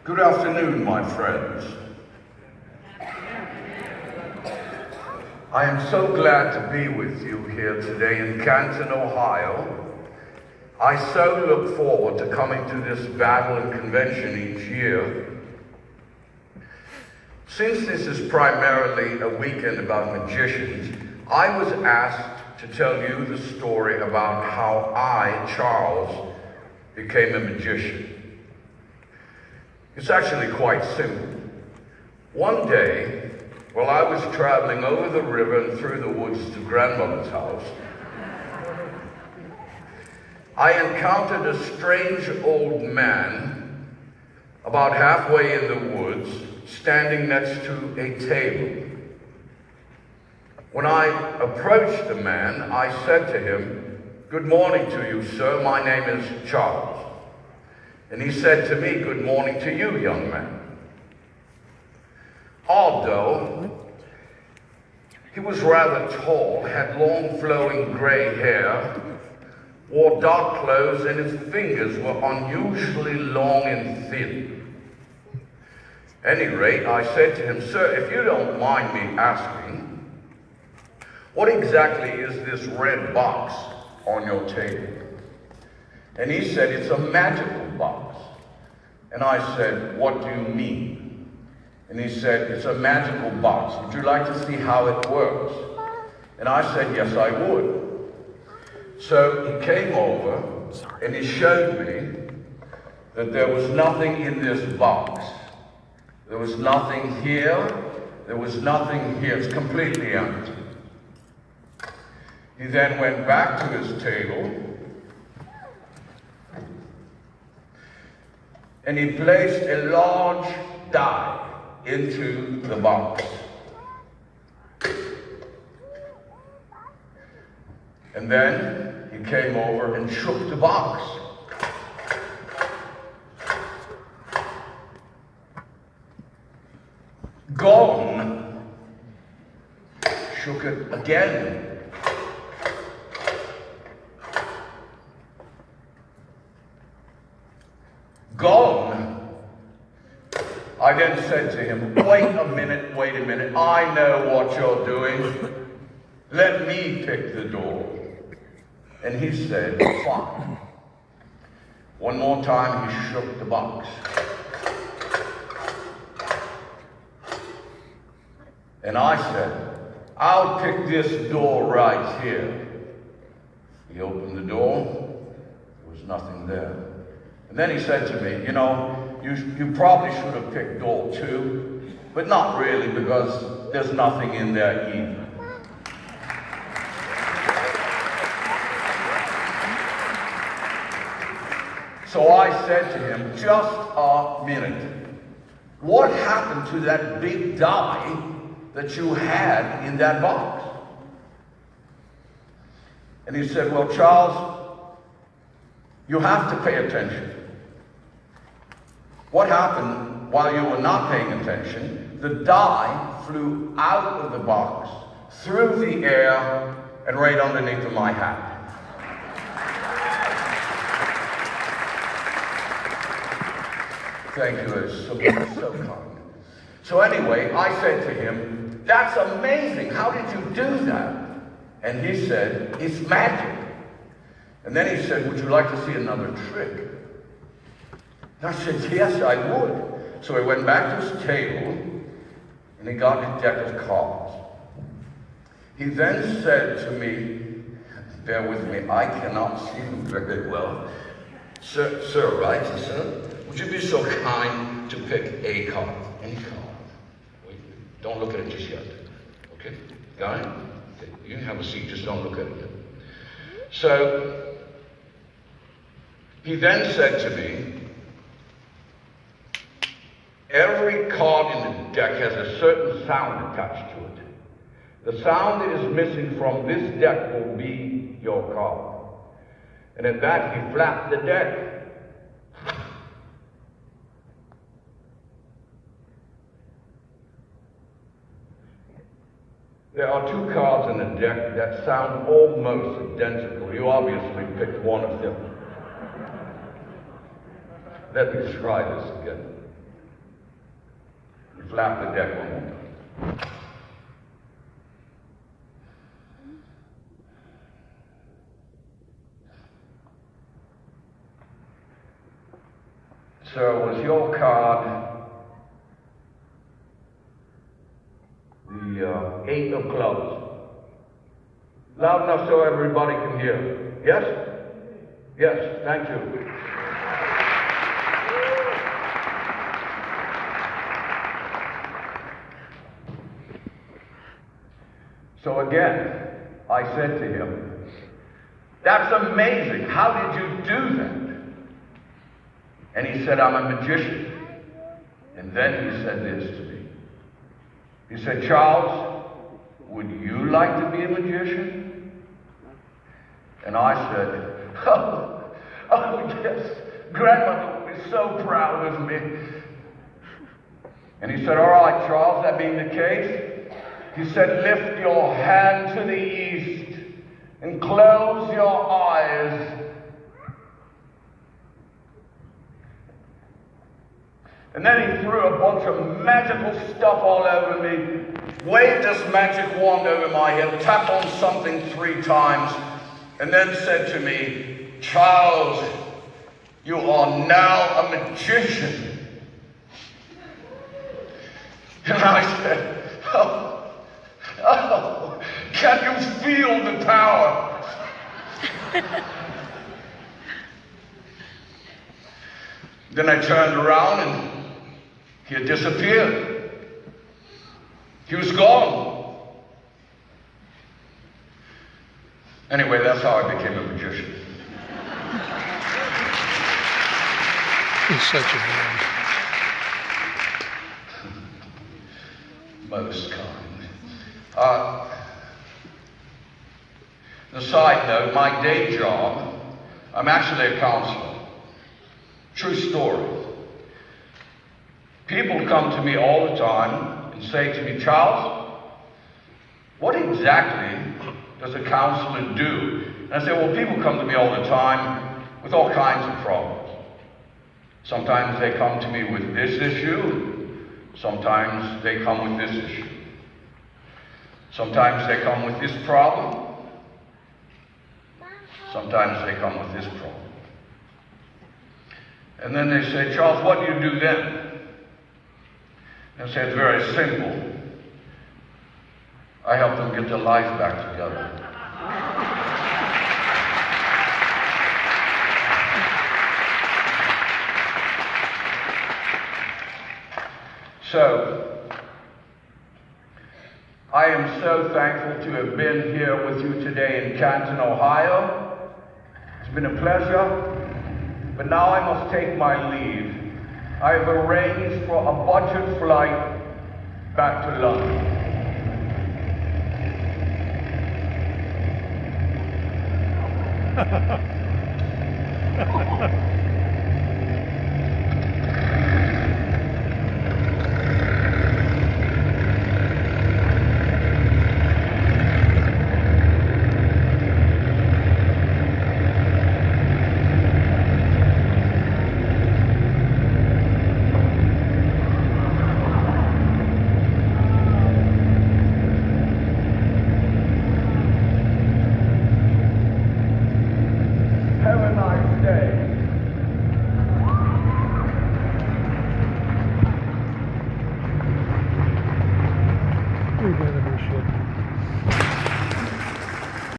Good afternoon, my friends. I am so glad to be with you here today in Canton, Ohio. I so look forward to coming to this battle and convention each year. Since this is primarily a weekend about magicians, I was asked to tell you the story about how I, Charles, became a magician. It's actually quite simple. One day, while I was traveling over the river and through the woods to grandmother's house, I encountered a strange old man about halfway in the woods, standing next to a table. When I approached the man, I said to him, "Good morning to you, sir. My name is Charles." And he said to me, "Good morning to you, young man." Although he was rather tall, had long flowing gray hair, wore dark clothes, and his fingers were unusually long and thin. At any rate, I said to him, "Sir, if you don't mind me asking, what exactly is this red box on your table?" And he said, "It's a magical box." And I said, "What do you mean?" And he said, "It's a magical box. Would you like to see how it works?" And I said, "Yes, I would." So he came over and he showed me that there was nothing in this box. There was nothing here. There was nothing here. It's completely empty. He then went back to his table and he placed a large die into the box. And then he came over and shook the box. Gone. Shook it again. Gone. I then said to him, wait a minute, I know what you're doing. Let me pick the door." And he said, "Fine." One more time he shook the box. And I said, "I'll pick this door right here." He opened the door. There was nothing there. And then he said to me, you probably should have picked door 2, but not really, because there's nothing in there either." So I said to him, "Just a minute. What happened to that big die that you had in that box?" And he said, "Well, Charles, you have to pay attention. What happened while you were not paying attention? The die flew out of the box, through the air, and right underneath of my hat." Thank you, so kind. So anyway, I said to him, "That's amazing. How did you do that?" And he said, "It's magic." And then he said, "Would you like to see another trick?" And I said, "Yes, I would." So he went back to his table and he got his deck of cards. He then said to me, bear with me, I cannot see him very well. Sir, right, sir? Would you be so kind to pick a card? Any card. Wait, don't look at it just yet. Okay? Got it? Okay. You can have a seat, just don't look at it yet. So he then said to me, "Every card in the deck has a certain sound attached to it. The sound that is missing from this deck will be your card." And at that, he flapped the deck. There are 2 cards in the deck that sound almost identical. You obviously picked one of them. Let me try this again. flap the deck one more time. So was your card the 8 of clubs? Loud enough so everybody can hear. Yes? Yes, thank you. So again, I said to him, "That's amazing. How did you do that?" And he said, "I'm a magician." And then he said this to me. He said, "Charles, would you like to be a magician?" And I said, oh yes, Grandmother would be so proud of me. And he said, "All right, Charles, that being the case," he said, "lift your hand to the east and close your eyes." And then he threw a bunch of magical stuff all over me, waved this magic wand over my head, tapped on something 3 times, and then said to me, "Charles, you are now a magician." And I said, oh, can you feel the power? Then I turned around and he had disappeared. He was gone. Anyway, that's how I became a magician. He's such a man. Most kind. The side note, my day job, I'm actually a counselor. True story. People come to me all the time and say to me, "Charles, what exactly does a counselor do?" And I say, well, people come to me all the time with all kinds of problems. Sometimes they come to me with this issue. Sometimes they come with this issue. Sometimes they come with this problem. Sometimes they come with this problem. And then they say, "Charles, what do you do then?" And I say, "It's very simple. I help them get their life back together." So, I am so thankful to have been here with you today in Canton, Ohio. It's been a pleasure, but now I must take my leave. I have arranged for a budget flight back to London.